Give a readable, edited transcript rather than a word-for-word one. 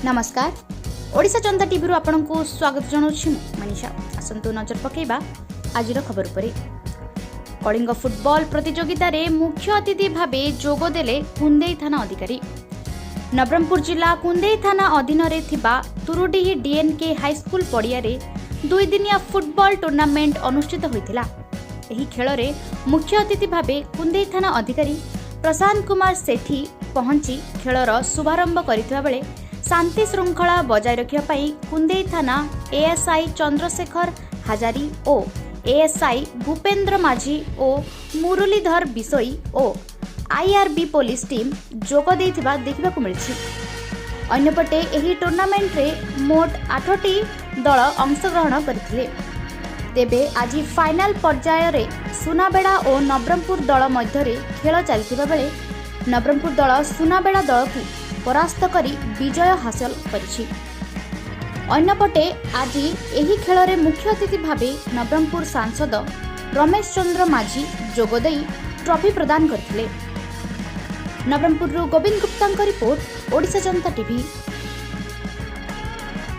नमस्कार ओडिशा जनता टीवी आपंक स्वागत जनाऊँ मनीषा। आसतु नजर पकेबा आज खबर पर। कलिंग फुटबॉल प्रतियोगिता रे मुख्य अतिथि भावे जोगदेले कुंदेई थाना अधिकारी। नवरंगपुर जिला कुंदेई थाना अधीन रे थिबा तुरुडीही डीएनके हाईस्कूल पड़िया रे 2 दिनिया फुटबॉल टूर्नामेंट अनुष्ठित होइथिला। एही खेल रे मुख्य अतिथि भावे कुंदेई थाना अधिकारी प्रशांत कुमार सेठी पहुंची खेलर शुभारंभ करथिबा बेले शांति श्रृंखला बजाय रखिया पई कुंदेई थाना एएसआई चंद्रशेखर हाजारी ओ एएसआई भूपेंद्र माझी ओ मुरलीधर बिसोई ओ आईआरबी पुलिस टीम जोग देइथिबा देखिबाकु मिलछि। अन्यपटे एही टूर्नामेंट रे मोट 8टी दल अंशग्रहण करथिले। तेबे आज फाइनल पर्याय रे सुनाबेड़ा और नवरंगपुर दल मध्य रे खेल चलथिबा बेले नवरंगपुर दल सुनाबेड़ा दल को परास्त करी विजय हासिल करिछि। अन्यपटे आज एही खेल रे मुख्य अतिथि भावे नवरंगपुर सांसद रमेश चंद्र माझी जोगदेई ट्रॉफी प्रदान करथिले। नवरंगपुर गोविंद गुप्ता रिपोर्ट ओडिशा जनता टीवी।